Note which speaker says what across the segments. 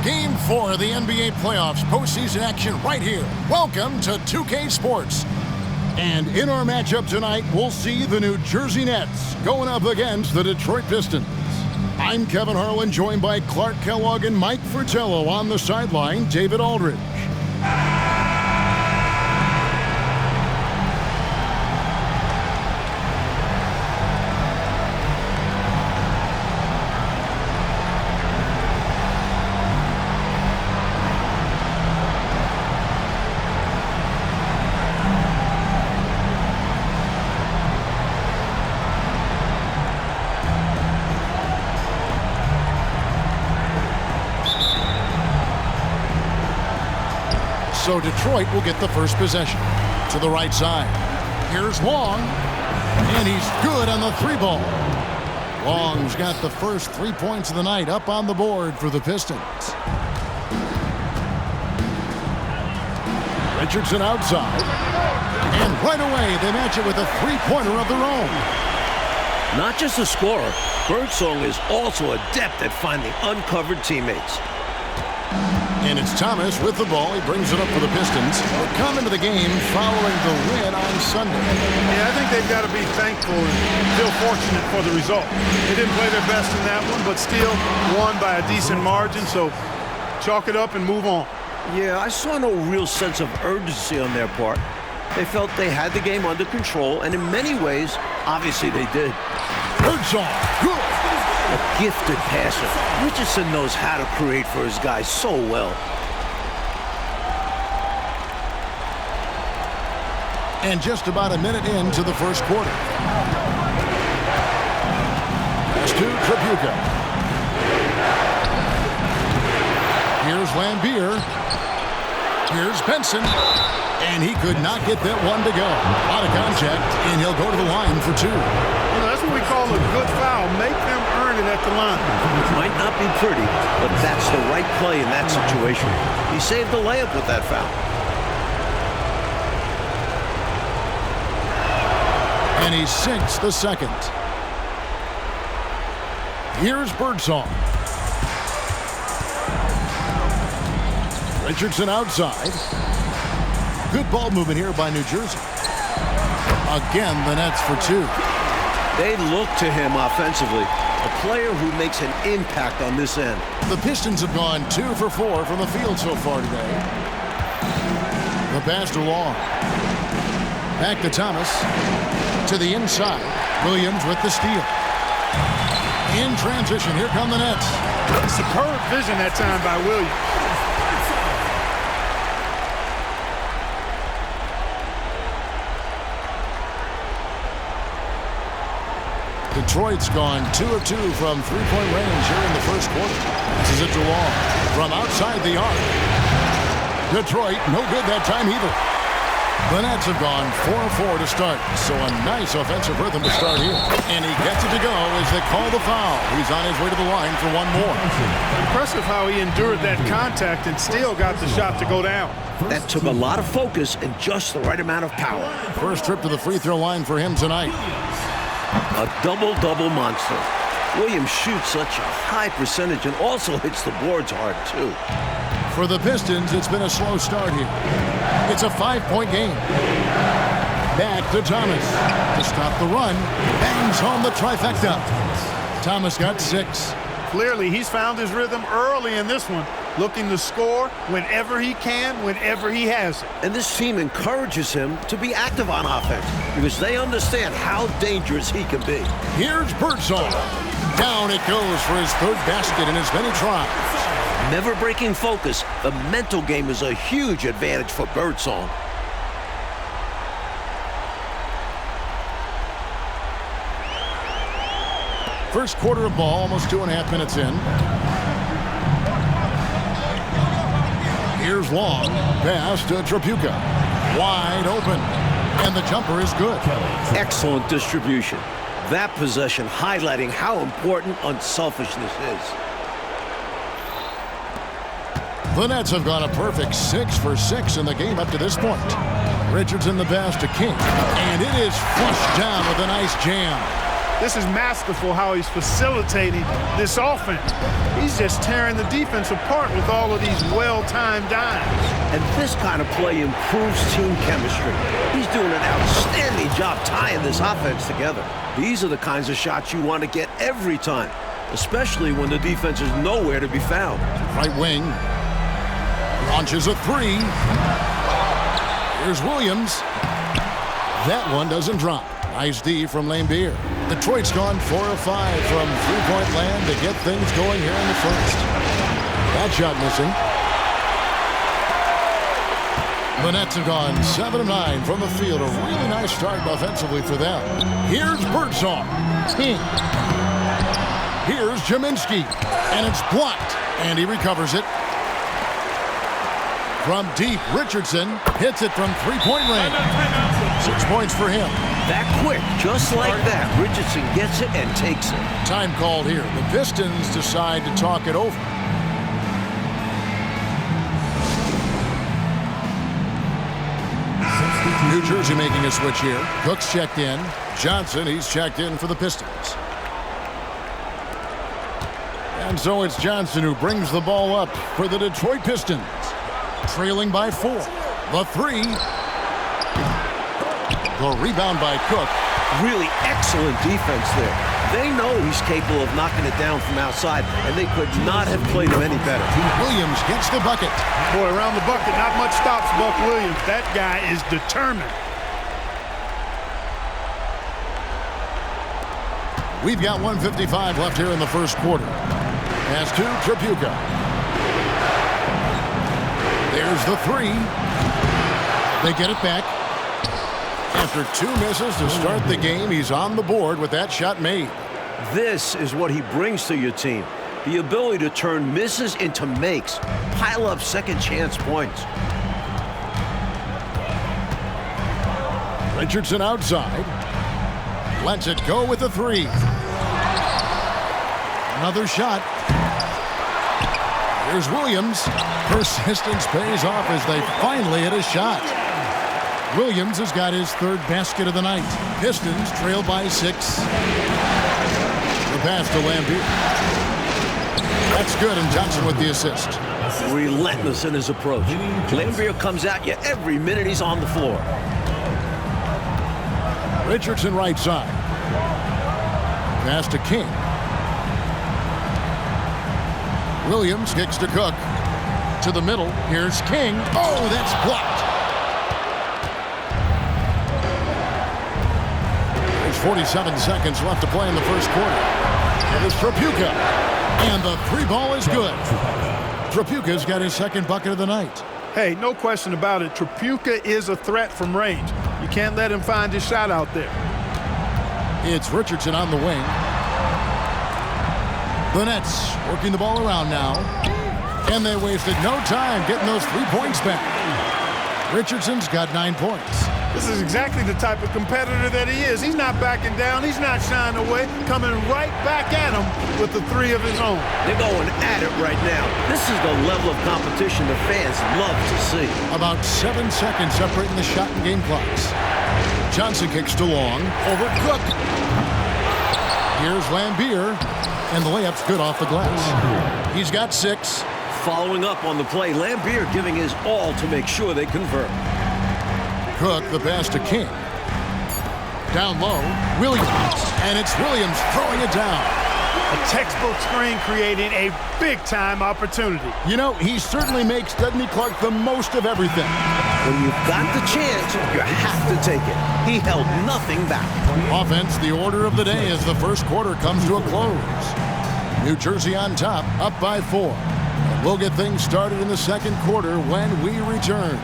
Speaker 1: Game 4 of the NBA playoffs, postseason action right here. Welcome to 2K Sports. And in our matchup tonight, we'll see the New Jersey Nets going up against the Detroit Pistons. I'm Kevin Harlan, joined by Clark Kellogg and Mike Fratello. On the sideline, David Aldridge. So Detroit will get the first possession. To the right side. Here's Long. And he's good on the three ball. Long's got the first 3 points of the night up on the board for the Pistons. Richardson outside. And right away they match it with a three-pointer of their own.
Speaker 2: Not just a scorer, Birdsong is also adept at finding uncovered teammates.
Speaker 1: And it's Thomas with the ball. He brings it up for the Pistons. They come into the game following the win on Sunday.
Speaker 3: Yeah, I think they've got to be thankful and feel fortunate for the result. They didn't play their best in that one, but still won by a decent margin. So chalk it up and move on.
Speaker 2: Yeah, I saw no real sense of urgency on their part. They felt they had the game under control, and in many ways, obviously they did.
Speaker 1: Birdsong, good.
Speaker 2: A gifted passer. Richardson knows how to create for his guys so well.
Speaker 1: And just about a minute into the first quarter. Pass to Tripucka. Here's Lambier. Here's Benson. And he could not get that one to go. Out of contact, and he'll go to the line for two.
Speaker 3: That's what we call a good foul. Make them earn it at the line.
Speaker 2: It might not be pretty, but that's the right play in that situation. He saved the layup with that foul.
Speaker 1: And he sinks the second. Here's Birdsong. Richardson outside. Good ball movement here by New Jersey. Again, the Nets for two.
Speaker 2: They look to him offensively, a player who makes an impact on this end.
Speaker 1: The Pistons have gone 2 for 4 from the field so far today. The pass to Long. Back to Thomas. To the inside. Williams with the steal. In transition, here come the Nets.
Speaker 3: Superb vision that time by Williams.
Speaker 1: Detroit's gone 2 of 2 from three-point range here in the first quarter. This is it to Long from outside the arc. Detroit, no good that time either. The Nets have gone 4 of 4 to start, so a nice offensive rhythm to start here. And he gets it to go as they call the foul. He's on his way to the line for one more.
Speaker 3: Impressive how he endured that contact and still got the shot to go down.
Speaker 2: That took a lot of focus and just the right amount of power.
Speaker 1: First trip to the free throw line for him tonight.
Speaker 2: A double-double monster. Williams shoots such a high percentage and also hits the boards hard, too.
Speaker 1: For the Pistons, it's been a slow start here. It's a 5-point game. Back to Thomas. To stop the run, bangs home the trifecta. Thomas got 6.
Speaker 3: Clearly, he's found his rhythm early in this one, looking to score whenever he can, whenever he has it.
Speaker 2: And this team encourages him to be active on offense because they understand how dangerous he can be.
Speaker 1: Here's Birdsong. Down it goes for his third basket in as many tries.
Speaker 2: Never breaking focus, the mental game is a huge advantage for Birdsong.
Speaker 1: First quarter of ball, almost 2.5 minutes in. Here's Long. Pass to Tripucka. Wide open. And the jumper is good.
Speaker 2: Excellent distribution. That possession highlighting how important unselfishness is.
Speaker 1: The Nets have gone a perfect 6 for 6 in the game up to this point. Richardson the pass to King. And it is flushed down with a nice jam.
Speaker 3: This is masterful how he's facilitating this offense. He's just tearing the defense apart with all of these well-timed dimes.
Speaker 2: And this kind of play improves team chemistry. He's doing an outstanding job tying this offense together. These are the kinds of shots you want to get every time, especially when the defense is nowhere to be found.
Speaker 1: Right wing. Launches a three. Here's Williams. That one doesn't drop. Nice D from Lambeer. Detroit's gone 4 of 5 from three-point land to get things going here in the first. That shot missing. The Nets have gone 7 of 9 from the field. A really nice start offensively for them. Here's Birdsong. Here's Jaminski. And it's blocked. And he recovers it. From deep, Richardson hits it from three-point range. 6 points for him.
Speaker 2: That quick, just like that. Richardson gets it and takes it.
Speaker 1: Time called here. The Pistons decide to talk it over. New Jersey making a switch here. Cook's checked in. Johnson, he's checked in for the Pistons. And so it's Johnson who brings the ball up for the Detroit Pistons. Trailing by 4. The three. The rebound by Cook.
Speaker 2: Really excellent defense there. They know he's capable of knocking it down from outside, and they could not have played him any better.
Speaker 1: Williams gets the bucket.
Speaker 3: Boy, around the bucket, not much stops Buck Williams. That guy is determined.
Speaker 1: We've got 1:55 left here in the first quarter. Pass to Tripucka. There's the three. They get it back. After 2 misses to start the game, he's on the board with that shot made.
Speaker 2: This is what he brings to your team. The ability to turn misses into makes. Pile up second chance points.
Speaker 1: Richardson outside. Lets it go with the three. Another shot. Here's Williams. Persistence pays off as they finally hit a shot. Williams has got his third basket of the night. Pistons trail by 6. The pass to Lambeer. That's good, and Johnson with the assist.
Speaker 2: Relentless in his approach. Lambeer comes at you every minute he's on the floor.
Speaker 1: Richardson right side. Pass to King. Williams kicks to Cook. To the middle. Here's King. Oh, that's blocked. There's 47 seconds left to play in the first quarter. It is Tripucka. And the three ball is good. Tripucka's got his second bucket of the night.
Speaker 3: Hey, no question about it. Tripucka is a threat from range. You can't let him find his shot out there.
Speaker 1: It's Richardson on the wing. The Nets working the ball around now. And they wasted no time getting those 3 points back. Richardson's got 9 points.
Speaker 3: This is exactly the type of competitor that he is. He's not backing down. He's not shying away. Coming right back at him with the three of his own.
Speaker 2: They're going at it right now. This is the level of competition the fans love to see.
Speaker 1: About 7 seconds separating the shot and game clocks. Johnson kicks to long. Over Cook. Here's Lambeer. And the layup's good off the glass. He's got 6.
Speaker 2: Following up on the play, Lambeer giving his all to make sure they convert.
Speaker 1: Cook, the pass to King. Down low, Williams. And it's Williams throwing it down.
Speaker 3: A textbook screen creating a big-time opportunity.
Speaker 1: You know, he certainly makes, doesn't he, Clark, the most of everything.
Speaker 2: When you've got the chance, you have to take it. He held nothing back.
Speaker 1: Offense, the order of the day as the first quarter comes to a close. New Jersey on top, up by 4. We'll get things started in the second quarter when we return.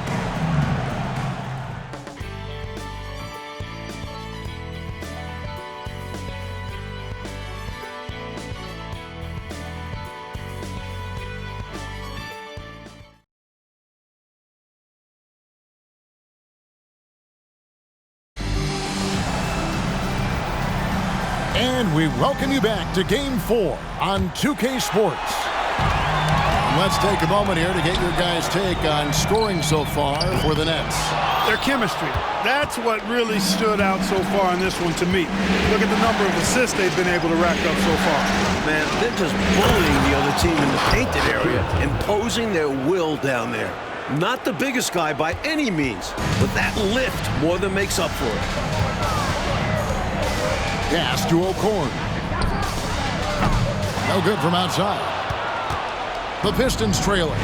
Speaker 1: And we welcome you back to Game 4 on 2K Sports. Let's take a moment here to get your guys' take on scoring so far for the Nets.
Speaker 3: Their chemistry. That's what really stood out so far in this one to me. Look at the number of assists they've been able to rack up so far.
Speaker 2: Man, they're just bullying the other team in the painted area, imposing their will down there. Not the biggest guy by any means, but that lift more than makes up for it.
Speaker 1: Pass to O'Korn. No good from outside. The Pistons trailing.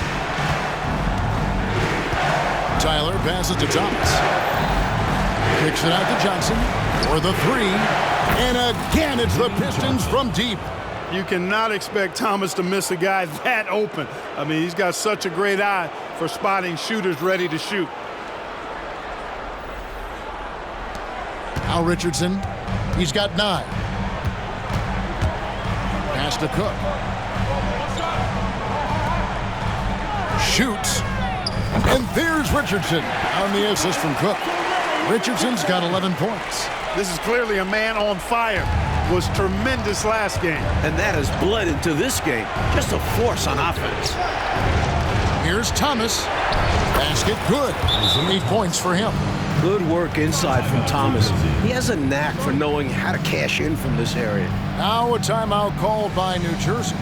Speaker 1: Tyler passes to Thomas. Kicks it out to Johnson for the three. And again, it's the Pistons from deep.
Speaker 3: You cannot expect Thomas to miss a guy that open. I mean, he's got such a great eye for spotting shooters ready to shoot.
Speaker 1: Al Richardson, he's got 9. Pass to Cook. Shoots. And there's Richardson on the assist from Cook. Richardson's got 11 points.
Speaker 3: This is clearly a man on fire. Was tremendous last game.
Speaker 2: And that has bled into this game. Just a force on offense.
Speaker 1: Here's Thomas. Basket good. 8 points for him.
Speaker 2: Good work inside from Thomas. He has a knack for knowing how to cash in from this area.
Speaker 1: Now a timeout called by New Jersey.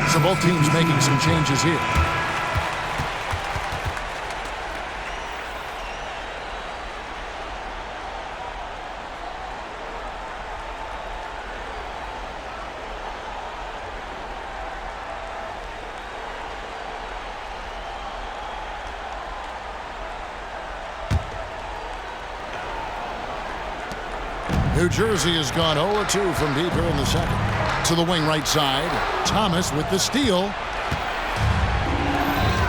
Speaker 1: So both teams making some changes here. New Jersey has gone 0-2 from deep here in the second. To the wing right side. Thomas with the steal.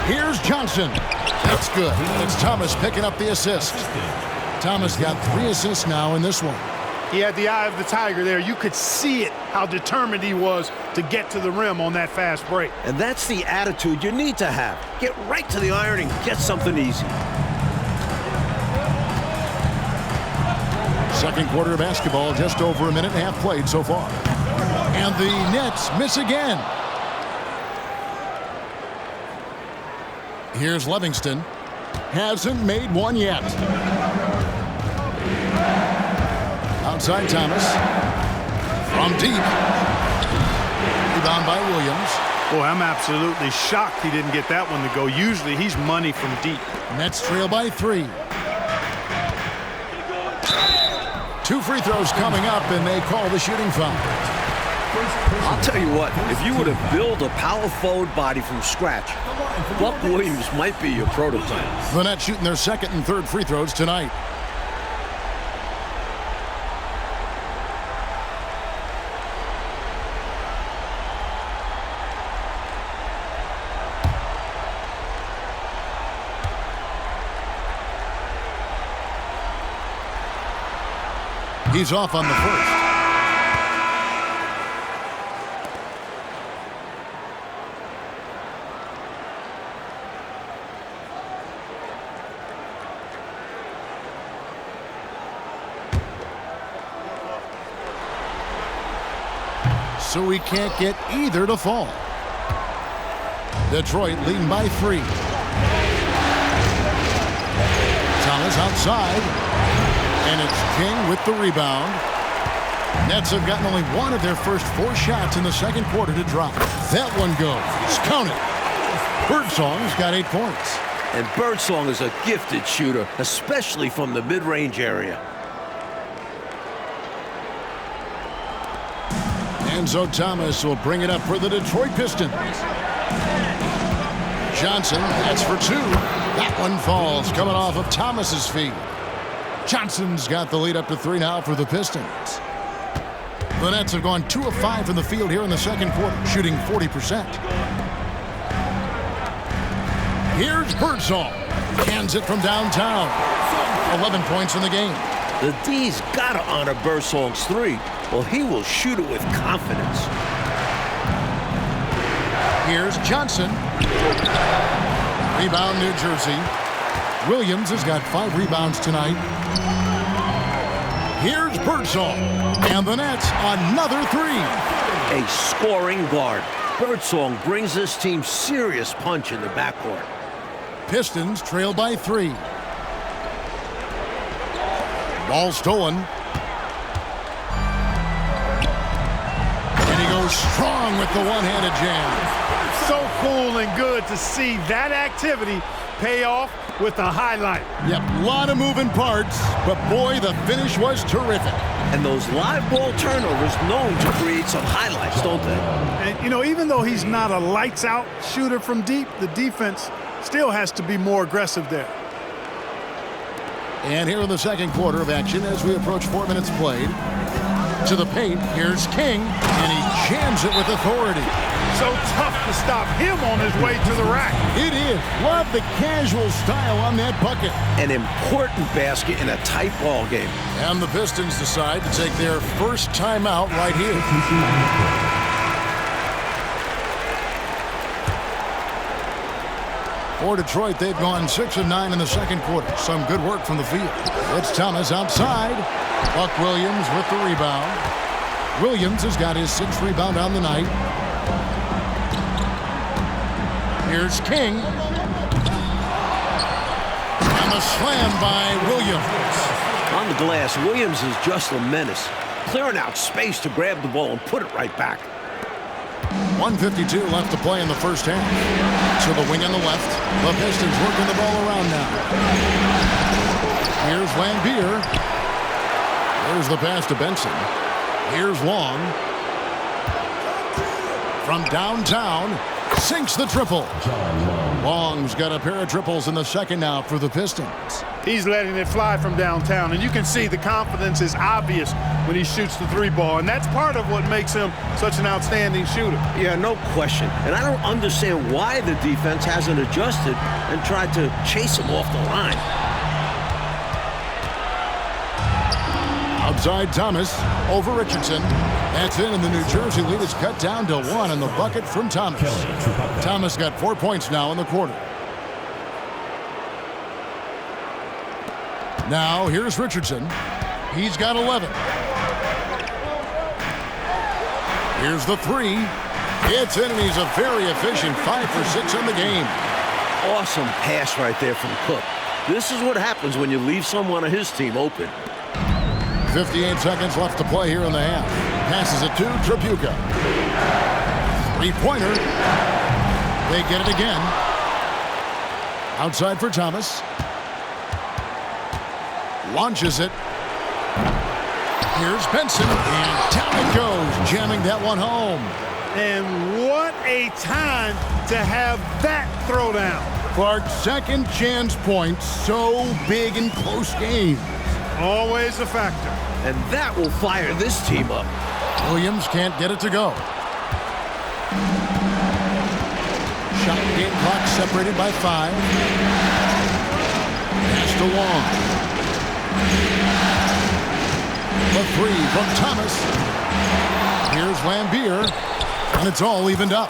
Speaker 1: Here's Johnson. That's good. It's Thomas picking up the assist. Thomas got 3 assists now in this one.
Speaker 3: He had the eye of the tiger there. You could see it, how determined he was to get to the rim on that fast break.
Speaker 2: And that's the attitude you need to have. Get right to the iron and get something easy.
Speaker 1: Second quarter of basketball, just over a minute and a half played so far. And the Nets miss again. Here's Livingston. Hasn't made one yet. Outside Thomas. From deep. Rebound by Williams.
Speaker 3: Boy, I'm absolutely shocked he didn't get that one to go. Usually he's money from deep.
Speaker 1: Nets trail by 3. 2 free throws coming up, and they call the shooting foul.
Speaker 2: I'll tell you what, if you were to build a power forward body from scratch, Buck Williams might be your prototype.
Speaker 1: The Nets shooting their second and third free throws tonight. He's off on the first. So we can't get either to fall. Detroit leading by 3. Thomas outside. And it's King with the rebound. Nets have gotten only one of their first 4 shots in the second quarter to drop. That one goes. Count it. Birdsong's got 8 points.
Speaker 2: And Birdsong is a gifted shooter, especially from the mid-range area.
Speaker 1: Enzo Thomas will bring it up for the Detroit Pistons. Johnson, that's for 2. That one falls, coming off of Thomas's feet. Johnson's got the lead up to 3 now for the Pistons. The Nets have gone 2 of 5 from the field here in the second quarter, shooting 40%. Here's Birdsong. Cans it from downtown. 11 points in the game.
Speaker 2: The D's got to honor Birdsong's 3. Well, he will shoot it with confidence.
Speaker 1: Here's Johnson. Rebound, New Jersey. Williams has got 5 rebounds tonight. Here's Birdsall. And the Nets, another 3.
Speaker 2: A scoring guard. Birdsong brings this team serious punch in the backcourt.
Speaker 1: Pistons trail by 3. Ball stolen. And he goes strong with the one-handed jam.
Speaker 3: So cool and good to see that activity pay off with a highlight.
Speaker 1: Yep, a lot of moving parts, but boy, the finish was terrific.
Speaker 2: And those live ball turnovers known to create some highlights, don't they?
Speaker 3: And, you know, even though he's not a lights-out shooter from deep, the defense still has to be more aggressive there.
Speaker 1: And here in the second quarter of action as we approach 4 minutes played. To the paint, here's King, and he jams it with authority.
Speaker 3: So tough to stop him on his way to the rack.
Speaker 1: It is. Love the casual style on that bucket.
Speaker 2: An important basket in a tight ball game.
Speaker 1: And the Pistons decide to take their first timeout right here. For Detroit, they've gone 6 of 9 in the second quarter. Some good work from the field. It's Thomas outside. Buck Williams with the rebound. Williams has got his 6th rebound on the night. Here's King. And the slam by Williams.
Speaker 2: On the glass, Williams is just a menace. Clearing out space to grab the ball and put it right back.
Speaker 1: 1:52 left to play in the first half. To the wing on the left. The Pistons working the ball around now. Here's Lambier. There's the pass to Benson. Here's Long. From downtown, sinks the triple. Long's got a pair of triples in the second now for the Pistons.
Speaker 3: He's letting it fly from downtown, and you can see the confidence is obvious when he shoots the 3-ball, and that's part of what makes him such an outstanding shooter.
Speaker 2: Yeah, no question. And I don't understand why the defense hasn't adjusted and tried to chase him off the line.
Speaker 1: Outside Thomas over Richardson. That's in, and the New Jersey lead is cut down to 1 in the bucket from Thomas. Thomas got 4 points now in the quarter. Now here's Richardson. He's got 11. Here's the 3. It's in, and he's a very efficient 5 for 6 in the game.
Speaker 2: Awesome pass right there from Cook. This is what happens when you leave someone on his team open.
Speaker 1: 58 seconds left to play here in the half. Passes it to Tripucka. 3-pointer. They get it again. Outside for Thomas. Launches it. Here's Benson. And down it goes, jamming that one home.
Speaker 3: And what a time to have that throwdown.
Speaker 1: Clark's second chance point, so big in close games.
Speaker 3: Always a factor.
Speaker 2: And that will fire this team up.
Speaker 1: Williams can't get it to go. Shot game clock separated by 5. Pass to Long. The 3 from Thomas. Here's Lambier. And it's all evened up.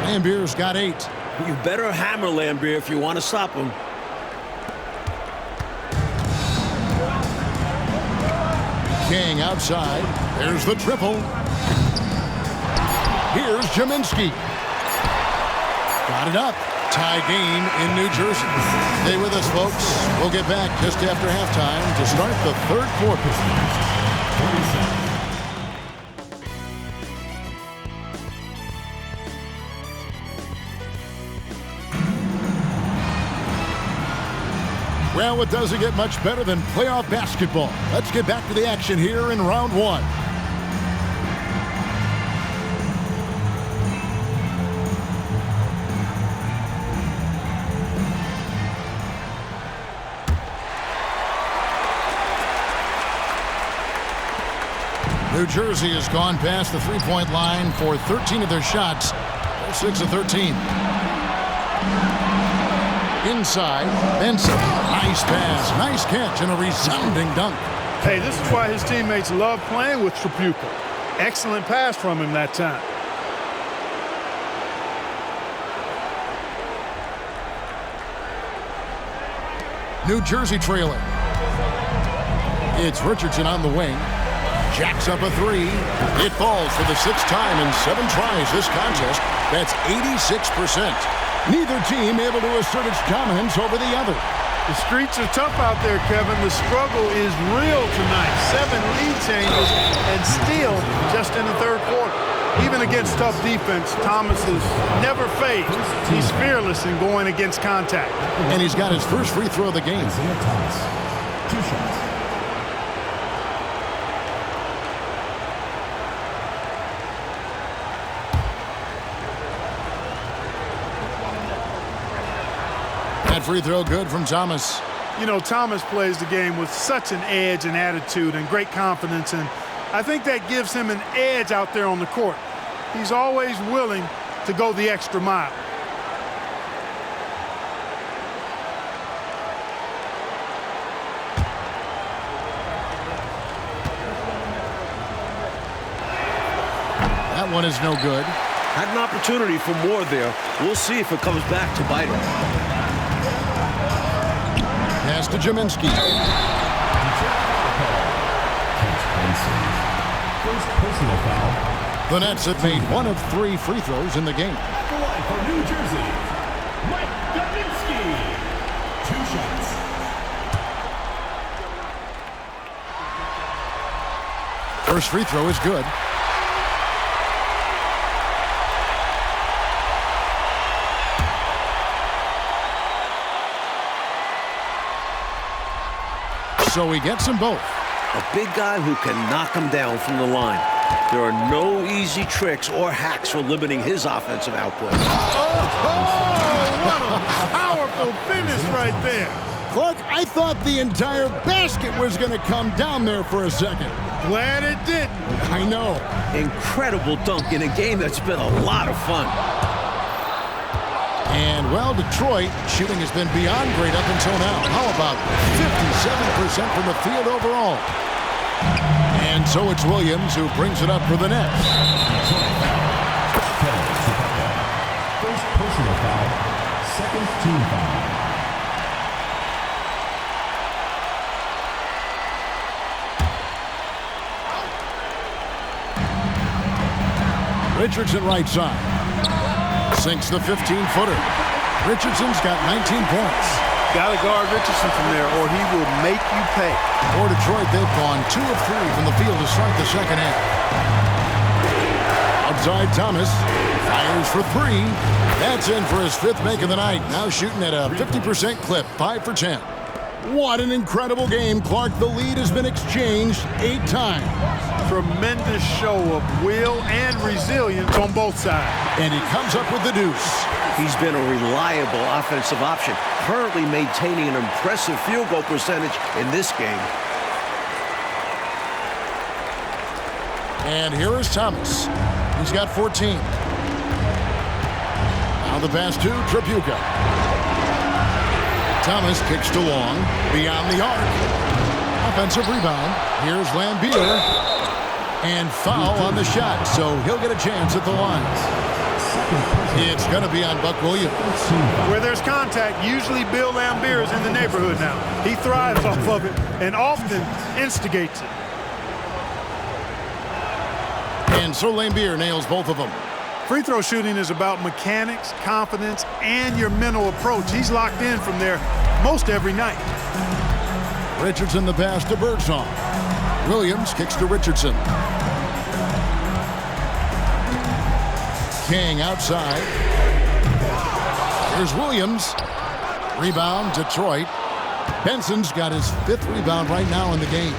Speaker 1: Lambier's got 8.
Speaker 2: You better hammer Lambier if you want to stop him.
Speaker 1: King outside. There's the triple. Here's Jaminski. Got it up. Tie game in New Jersey. Stay with us, folks. We'll get back just after halftime to start the third quarter. Well, it doesn't get much better than playoff basketball. Let's get back to the action here in round 1. New Jersey has gone past the three-point line for 13 of their shots. They're 6 of 13. Inside, Benson. Nice pass, nice catch, and a resounding dunk.
Speaker 3: Hey, this is why his teammates love playing with Tripucka. Excellent pass from him that time.
Speaker 1: New Jersey trailing. It's Richardson on the wing. Jacks up a three. It falls for the 6th time in 7 tries this contest. That's 86%. Neither team able to assert its dominance over the other.
Speaker 3: The streets are tough out there, Kevin. The struggle is real tonight. 7 lead changes and still just in the 3rd quarter. Even against tough defense, Thomas is never fazed. He's fearless in going against contact.
Speaker 1: And he's got his first free throw of the game.
Speaker 4: 2 shots.
Speaker 1: That free throw good from Thomas.
Speaker 3: You know, Thomas plays the game with such an edge and attitude and great confidence, and I think that gives him an edge out there on the court. He's always willing to go the extra mile.
Speaker 1: That one is no good.
Speaker 2: Had an opportunity for more there. We'll see if it comes back to bite him.
Speaker 1: Pass to Jaminski.
Speaker 4: First personal foul.
Speaker 1: The Nets have made 1 of 3 free throws in the game.
Speaker 4: The line for New Jersey, Mike Jaminski. 2 shots.
Speaker 1: First free throw is good. So he gets them both.
Speaker 2: A big guy who can knock him down from the line. There are no easy tricks or hacks for limiting his offensive output.
Speaker 3: Oh, what a powerful finish right there.
Speaker 1: Clark, I thought the entire basket was going to come down there for a second.
Speaker 3: Glad it didn't.
Speaker 1: I know.
Speaker 2: Incredible dunk in a game that's been a lot of fun.
Speaker 1: And, well, Detroit shooting has been beyond great up until now. How about 57% from the field overall? And so it's Williams who brings it up for the Nets.
Speaker 4: First personal foul. Second team foul.
Speaker 1: Richardson right side. Sinks the 15-footer. Richardson's got 19 points.
Speaker 3: Got to guard Richardson from there or he will make you pay.
Speaker 1: For Detroit, they've gone 2 of 3 from the field to start the second half. Outside Thomas. Fires for 3. That's in for his 5th make of the night. Now shooting at a 50% clip. 5 for 10. What an incredible game, Clark. The lead has been exchanged 8 times.
Speaker 3: Tremendous show of will and resilience on both sides.
Speaker 1: And he comes up with the deuce.
Speaker 2: He's been a reliable offensive option, currently maintaining an impressive field goal percentage in this game.
Speaker 1: And here is Thomas. He's got 14. Now the pass to Tripucka. Thomas kicks to long, beyond the arc. Offensive rebound. Here's Lambier. And foul on the shot, so he'll get a chance at the line. It's going to be on Buck Williams.
Speaker 3: Where there's contact, usually Bill Lambier is in the neighborhood now. He thrives off of it and often instigates it.
Speaker 1: And so Lambier nails both of them.
Speaker 3: Free throw shooting is about mechanics, confidence, and your mental approach. He's locked in from there most every night.
Speaker 1: Richardson the pass to Birdsong. Williams kicks to Richardson. King outside. Here's Williams. Rebound, Detroit. Benson's got his 5th rebound right now in the game.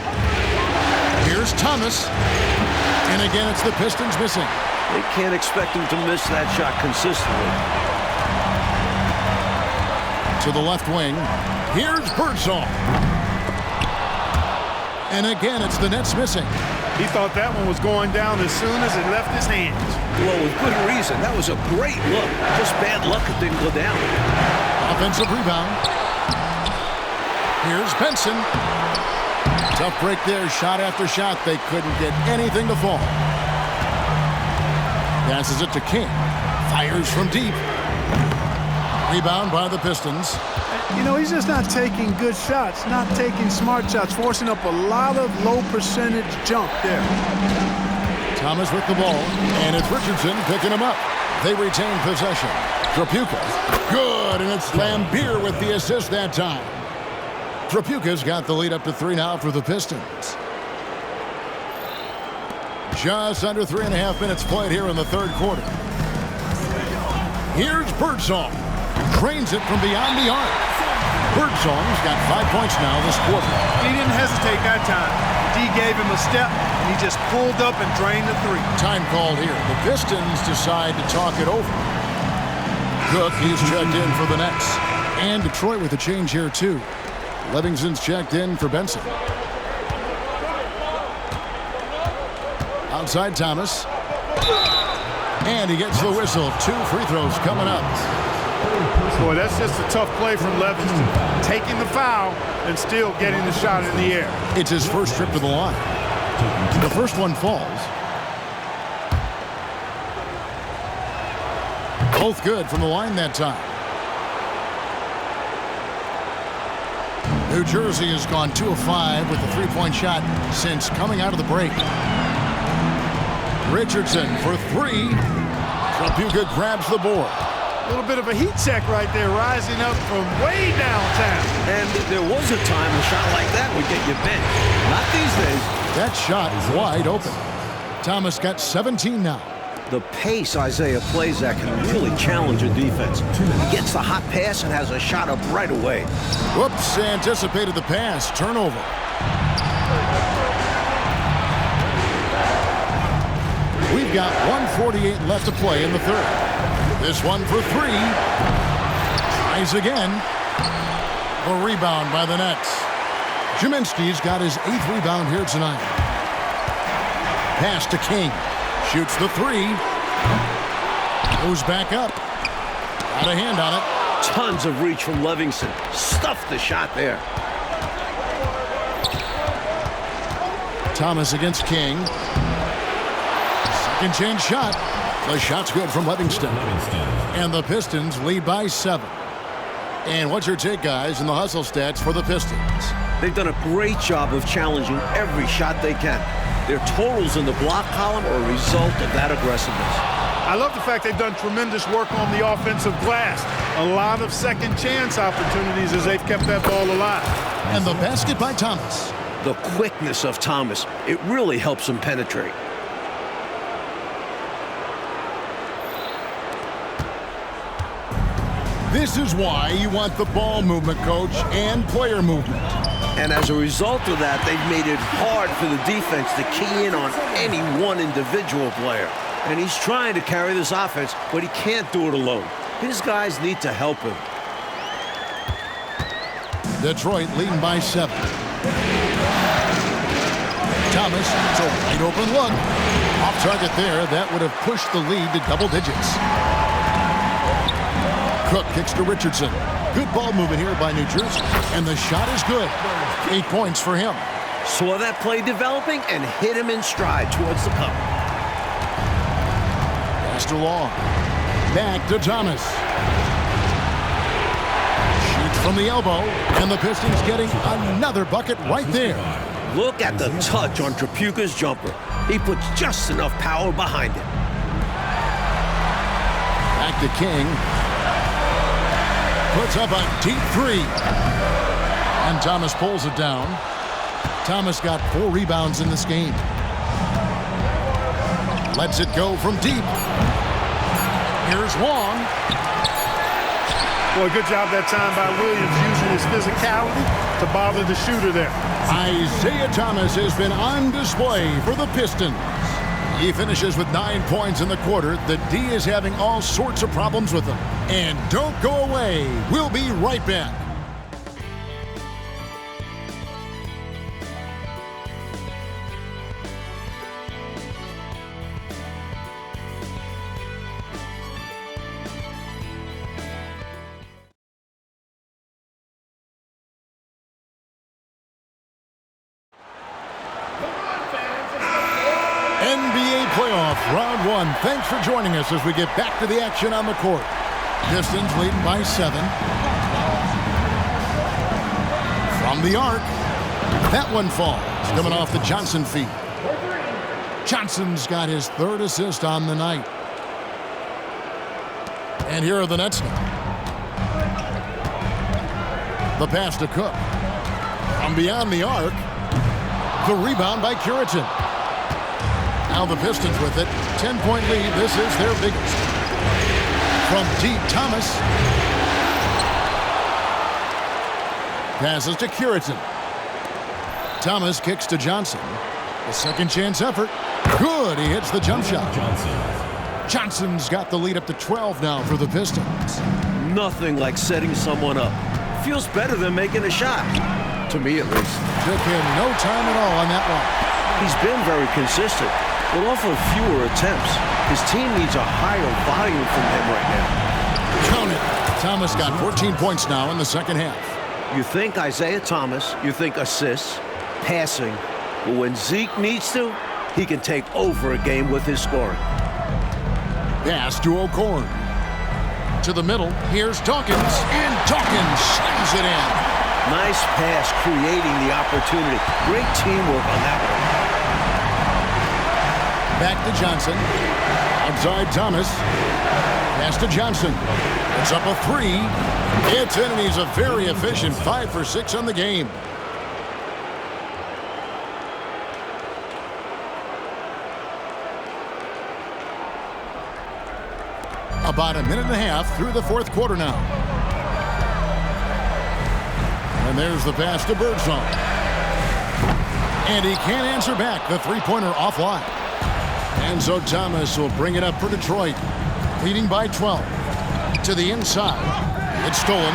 Speaker 1: Here's Thomas. And again, it's the Pistons missing.
Speaker 2: They can't expect him to miss that shot consistently.
Speaker 1: To the left wing. Here's Birdsong. And again, it's the Nets missing.
Speaker 3: He thought that one was going down as soon as it left his hands.
Speaker 2: Well, with good reason. That was a great look. Just bad luck it didn't go down.
Speaker 1: Offensive rebound. Here's Benson. Tough break there. Shot after shot. They couldn't get anything to fall. Passes it to King. Fires from deep. Rebound by the Pistons.
Speaker 3: You know, he's just not taking good shots, not taking smart shots, forcing up a lot of low percentage jump there.
Speaker 1: Thomas with the ball, and it's Richardson picking him up. They retain possession. Trapuka, good, and it's Lambeer with the assist that time. Trapuka's got the lead up to 3 now for the Pistons. Just under 3.5 minutes played here in the third quarter. Here's Birdsong. Drains it from beyond the arc. Birdsong's got 5 points now this quarter.
Speaker 3: He didn't hesitate that time. D gave him a step, and he just pulled up and drained the 3.
Speaker 1: Time called here. The Pistons decide to talk it over. Cook, he's checked in for the Nets. And Detroit with a change here, too. Livingston's checked in for Benson. Outside Thomas. And he gets the whistle. 2 free throws coming up.
Speaker 3: Boy, that's just a tough play from Livingston. Taking the foul and still getting the shot in the air.
Speaker 1: It's his first trip to the line. The first one falls. Both good from the line that time. New Jersey has gone 2 of 5 with the 3-point shot since coming out of the break. Richardson for 3. Trapuka grabs the board.
Speaker 3: A little bit of a heat check right there, rising up from way downtown.
Speaker 2: And there was a time a shot like that would get you bent. Not these days.
Speaker 1: That shot is wide open. Thomas got 17 now.
Speaker 2: The pace Isaiah plays at can really challenge a defense. He gets the hot pass and has a shot up right away.
Speaker 1: Whoops, anticipated the pass. Turnover. We've got 1:48 left to play in the third. This one for 3. Tries again. A rebound by the Nets. Kaminsky's got his 8th rebound here tonight. Pass to King. Shoots the 3. Goes back up. Got a hand on it.
Speaker 2: Tons of reach from Livingston. Stuffed the shot there.
Speaker 1: Thomas against King. Second chance shot. The shot's good from Livingston. And the Pistons lead by 7. And what's your take, guys, in the hustle stats for the Pistons?
Speaker 2: They've done a great job of challenging every shot they can. Their totals in the block column are a result of that aggressiveness.
Speaker 3: I love the fact they've done tremendous work on the offensive glass. A lot of second chance opportunities as they've kept that ball alive.
Speaker 1: And the basket by Thomas.
Speaker 2: The quickness of Thomas, it really helps him penetrate.
Speaker 1: This is why you want the ball movement, coach, and player movement.
Speaker 2: And as a result of that, they've made it hard for the defense to key in on any one individual player. And he's trying to carry this offense, but he can't do it alone. His guys need to help him.
Speaker 1: Detroit leading by 7. Thomas, it's a wide open look. Off target there, that would have pushed the lead to double digits. Cook kicks to Richardson. Good ball movement here by New Jersey. And the shot is good. 8 points for him.
Speaker 2: Saw that play developing and hit him in stride towards the cup.
Speaker 1: Pass to Long. Back to Thomas. Shoots from the elbow. And the Pistons getting another bucket right there.
Speaker 2: Look at the touch on Trapuka's jumper. He puts just enough power behind it.
Speaker 1: Back to King. Puts up a deep 3. And Thomas pulls it down. Thomas got 4 rebounds in this game. Lets it go from deep. Here's Long.
Speaker 3: Boy, good job that time by Williams using his physicality to bother the shooter there.
Speaker 1: Isaiah Thomas has been on display for the Pistons. He finishes with 9 points in the quarter. The D is having all sorts of problems with him. And don't go away. We'll be right back. NBA playoff round 1. Thanks for joining us as we get back to the action on the court. Pistons leading by 7. From the arc. That one falls. Coming off the Johnson feed. Johnson's got his 3rd assist on the night. And here are the Nets now. The pass to Cook. From beyond the arc. The rebound by Curitin. Now the Pistons with it. 10-point lead. This is their biggest. From deep, Thomas. Passes to Curitin. Thomas kicks to Johnson. The second chance effort. Good. He hits the jump shot. Johnson's got the lead up to 12 now for the Pistons.
Speaker 2: Nothing like setting someone up. Feels better than making a shot. To me, at least.
Speaker 1: Took him no time at all on that one.
Speaker 2: He's been very consistent, but off of fewer attempts. His team needs a higher volume from him right now.
Speaker 1: Count it. Thomas got 14 points now in the second half.
Speaker 2: You think Isaiah Thomas, you think assists, passing, but when Zeke needs to, he can take over a game with his scoring.
Speaker 1: Pass to O'Corn. To the middle, here's Dawkins, and Dawkins slams it in.
Speaker 2: Nice pass, creating the opportunity. Great teamwork on that one.
Speaker 1: Back to Johnson. Outside Thomas. Pass to Johnson. It's up a 3. It's in, and he's a very efficient 5 for 6 on the game. About a minute and a half through the 4th quarter now. And there's the pass to Birdsong. And he can't answer back. The three-pointer offline. And so Thomas will bring it up for Detroit. Leading by 12. To the inside. It's stolen.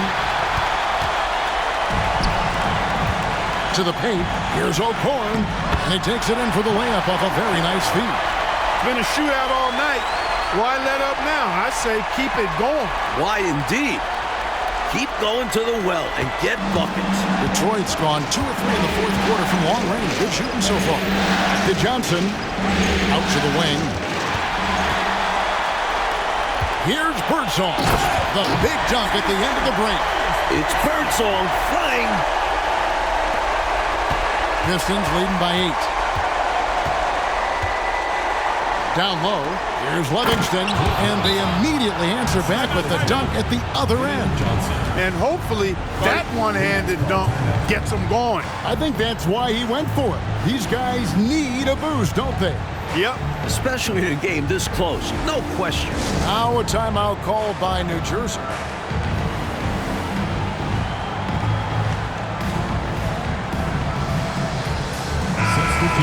Speaker 1: To the paint. Here's O'Corn. And he takes it in for the layup off a very nice feed.
Speaker 3: It's been a shootout all night. Why let up now? I say keep it going.
Speaker 2: Why indeed? Keep going to the well and get buckets.
Speaker 1: Detroit's gone 2 of 3 in the 4th quarter from long range. Good shooting so far. To Johnson. Out to the wing. Here's Birdsong. The big dunk at the end of the break.
Speaker 2: It's Birdsong flying.
Speaker 1: Pistons leading by 8. Down low, here's Livingston, and they immediately answer back with the dunk at the other end.
Speaker 3: And hopefully that one-handed dunk gets them going.
Speaker 1: I think that's why he went for it. These guys need a boost, don't they?
Speaker 3: Yep.
Speaker 2: Especially in a game this close, no question.
Speaker 1: Now a timeout called by New Jersey.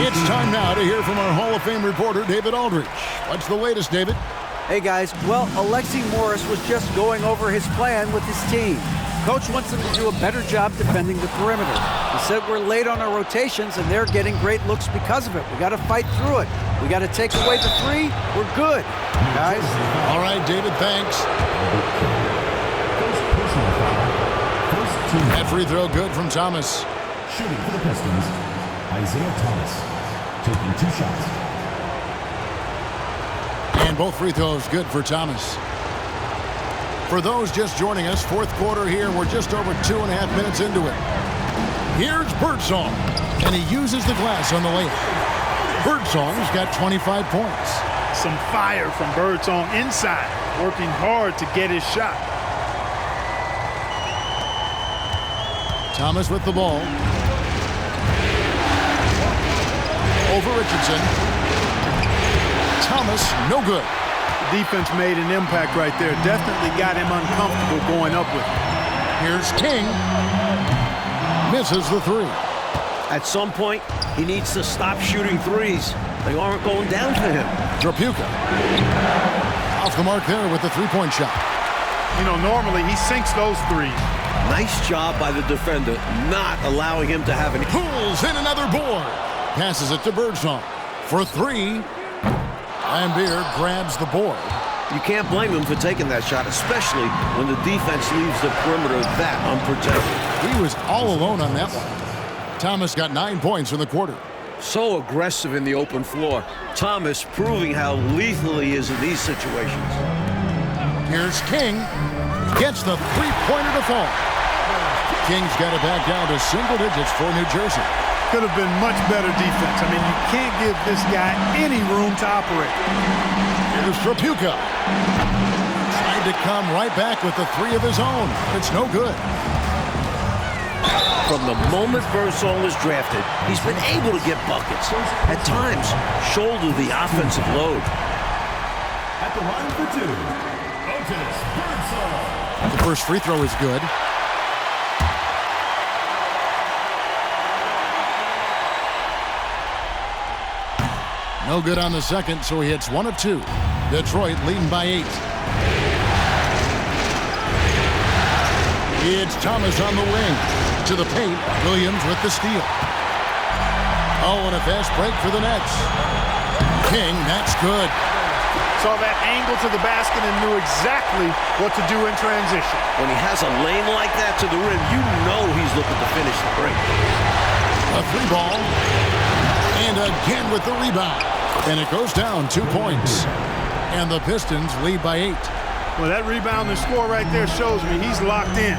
Speaker 1: It's time now to hear from our Hall of Fame reporter, David Aldridge. What's the latest, David?
Speaker 5: Hey, guys. Well, Alexi Morris was just going over his plan with his team. Coach wants them to do a better job defending the perimeter. He said we're late on our rotations, and they're getting great looks because of it. We got to fight through it. We got to take away the 3. We're good, guys.
Speaker 1: All right, David, thanks. That free throw good from Thomas.
Speaker 4: Shooting for the Pistons, Isaiah Thomas, taking 2 shots.
Speaker 1: And both free throws good for Thomas. For those just joining us, 4th quarter here. We're just over 2.5 minutes into it. Here's Birdsong, and he uses the glass on the layup. Birdsong's got 25 points.
Speaker 3: Some fire from Birdsong inside, working hard to get his shot.
Speaker 1: Thomas with the ball. Over Richardson. Thomas, no good.
Speaker 3: The defense made an impact right there. Definitely got him uncomfortable going up with it.
Speaker 1: Here's King. Misses the 3.
Speaker 2: At some point, he needs to stop shooting 3s. They aren't going down for him.
Speaker 1: Drapuka. Off the mark there with the 3-point shot.
Speaker 3: You know, normally he sinks those 3s.
Speaker 2: Nice job by the defender, not allowing him to have any.
Speaker 1: Pulls in another board. Passes it to Birdsong for 3. Lambeer grabs the board.
Speaker 2: You can't blame him for taking that shot, especially when the defense leaves the perimeter that unprotected.
Speaker 1: He was all alone on that one. Thomas got 9 points in the quarter.
Speaker 2: So aggressive in the open floor. Thomas proving how lethal he is in these situations.
Speaker 1: Here's King. Gets the three-pointer to fall. King's got it back down to single digits for New Jersey.
Speaker 3: Could have been much better defense. I mean, you can't give this guy any room to operate.
Speaker 1: Here's Trapuka. Tried to come right back with the three of his own. It's no good.
Speaker 2: From the moment Birdsong was drafted, he's been able to get buckets. At times, shoulder the offensive load.
Speaker 4: At the line for two, Otis Birdsong.
Speaker 1: The first free throw is good. No good on the second, so he hits 1 of 2. Detroit leading by 8. It's Thomas on the wing. To the paint, Williams with the steal. Oh, and a fast break for the Nets. King, that's good.
Speaker 3: Saw that angle to the basket and knew exactly what to do in transition.
Speaker 2: When he has a lane like that to the rim, you know he's looking to finish the break.
Speaker 1: A three ball. And again with the rebound. And it goes down 2 points. And the Pistons lead by 8.
Speaker 3: Well, that rebound and score right there shows me he's locked in.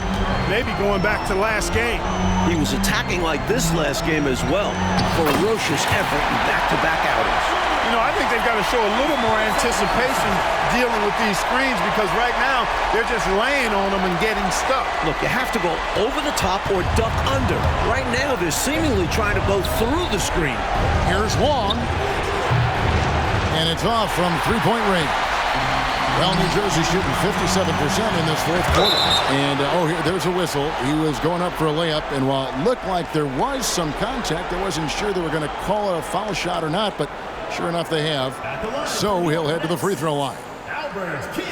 Speaker 3: Maybe going back to last game.
Speaker 2: He was attacking like this last game as well. Ferocious effort in back-to-back outings.
Speaker 3: You know, I think they've got to show a little more anticipation dealing with these screens because right now they're just laying on them and getting stuck.
Speaker 2: Look, you have to go over the top or duck under. Right now, they're seemingly trying to go through the screen.
Speaker 1: Here's Wong. And it's off from three-point range. Well, New Jersey shooting 57% in this fourth quarter. And, there's a whistle. He was going up for a layup, and while it looked like there was some contact, I wasn't sure they were going to call it a foul shot or not, but sure enough they have. So he'll head to the free throw line.
Speaker 4: Albert King.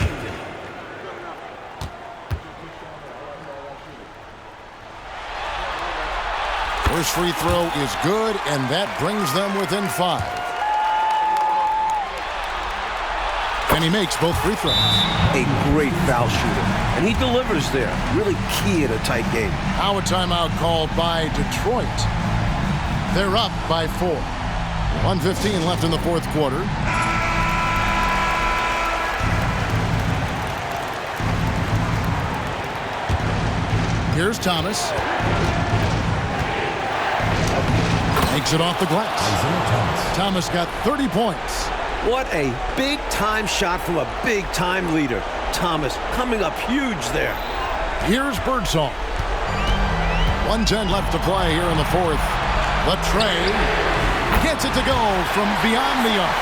Speaker 1: First free throw is good, and that brings them within 5. And he makes both free throws.
Speaker 2: A great foul shooter. And he delivers there. Really key in a tight game.
Speaker 1: Now a timeout called by Detroit. They're up by 4. 1:15 left in the fourth quarter. Here's Thomas. Makes it off the glass. Thomas got 30 points.
Speaker 2: What a big-time shot from a big-time leader. Thomas coming up huge there.
Speaker 1: Here's Birdsong. 1:10 left to play here in the fourth. Latrey gets it to go from beyond the arc.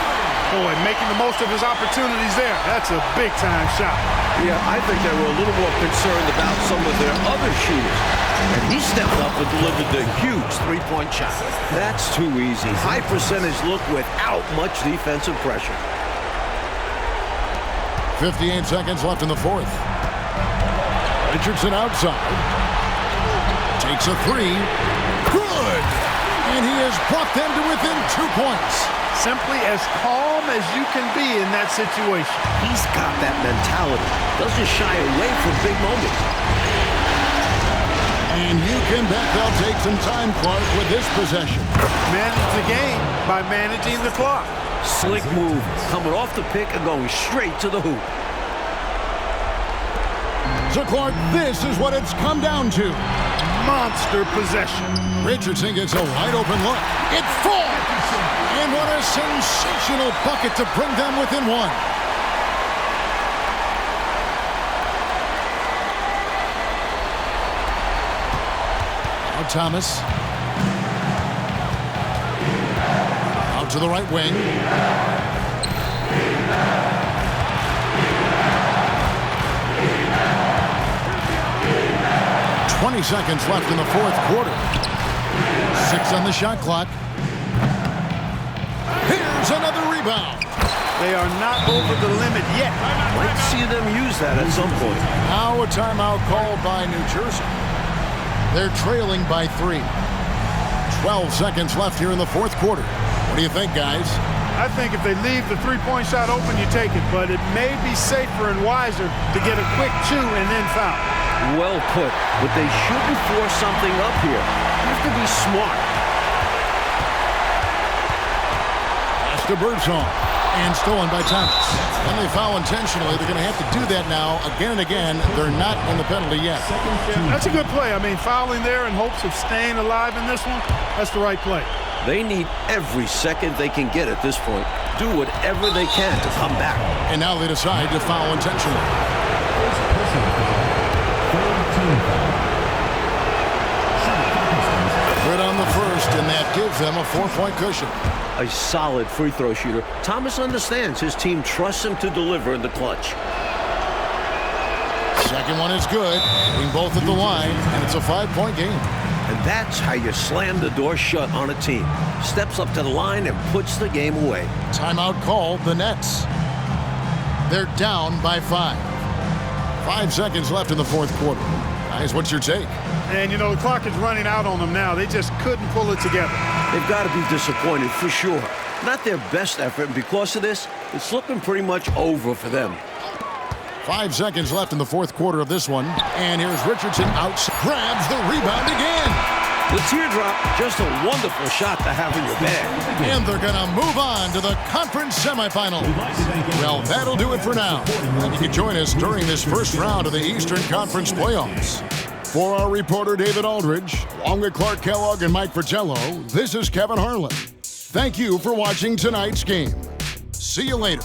Speaker 3: Boy, making the most of his opportunities there. That's a big-time shot.
Speaker 2: Yeah, I think they were a little more concerned about some of their other shooters. And he stepped up and delivered the huge three-point shot. That's too easy. High percentage look without much defensive pressure.
Speaker 1: 58 seconds left in the fourth. Richardson outside. Takes a three. Good! And he has brought them to within 2 points.
Speaker 3: Simply as calm as you can be in that situation.
Speaker 2: He's got that mentality. Doesn't shy away from big moments.
Speaker 1: And you can bet they'll take some time, Clark, with this possession.
Speaker 3: Manage the game by managing the clock.
Speaker 2: Slick move, coming off the pick and going straight to the hoop.
Speaker 1: So, Clark, this is what it's come down to.
Speaker 3: Monster possession.
Speaker 1: Richardson gets a wide-open look. It falls! And what a sensational bucket to bring them within 1. Now Thomas. Out to the right wing. .20 seconds left in the fourth quarter. 6 on the shot clock. Here's another rebound.
Speaker 3: They are not over the limit yet.
Speaker 2: Might see them use that at some point.
Speaker 1: Now a timeout called by New Jersey. They're trailing by 3. 12 seconds left here in the fourth quarter. What do you think, guys?
Speaker 3: I think if they leave the three-point shot open, you take it. But it may be safer and wiser to get a quick 2 and then foul.
Speaker 2: Well put, but they shouldn't force something up here. You have to be smart.
Speaker 1: Pass to Birdsong. And stolen by Thomas. And they foul intentionally. They're going to have to do that now again and again. They're not in the penalty yet.
Speaker 3: Yeah, that's a good play. I mean, fouling there in hopes of staying alive in this one, that's the right play.
Speaker 2: They need every second they can get at this point. Do whatever they can to come back.
Speaker 1: And now they decide to foul intentionally. Good on the first, and that gives them a 4-point cushion.
Speaker 2: A solid free throw shooter. Thomas understands his team trusts him to deliver in the clutch.
Speaker 1: Second one is good. Hitting both at the line, and it's a 5-point game.
Speaker 2: And that's how you slam the door shut on a team. Steps up to the line and puts the game away.
Speaker 1: Timeout called the Nets. They're down by 5. 5 seconds left in the fourth quarter. Guys, what's your take?
Speaker 3: And, you know, the clock is running out on them now. They just couldn't pull it together.
Speaker 2: They've got to be disappointed for sure. Not their best effort, and because of this, it's looking pretty much over for them.
Speaker 1: 5 seconds left in the fourth quarter of this one. And here's Richardson out. Grabs the rebound again.
Speaker 2: The teardrop, just a wonderful shot to have in your bag.
Speaker 1: And they're going to move on to the conference semifinals. Well, that'll do it for now. And you can join us during this first round of the Eastern Conference playoffs. For our reporter, David Aldridge, along with Clark Kellogg and Mike Fratello, this is Kevin Harlan. Thank you for watching tonight's game. See you later.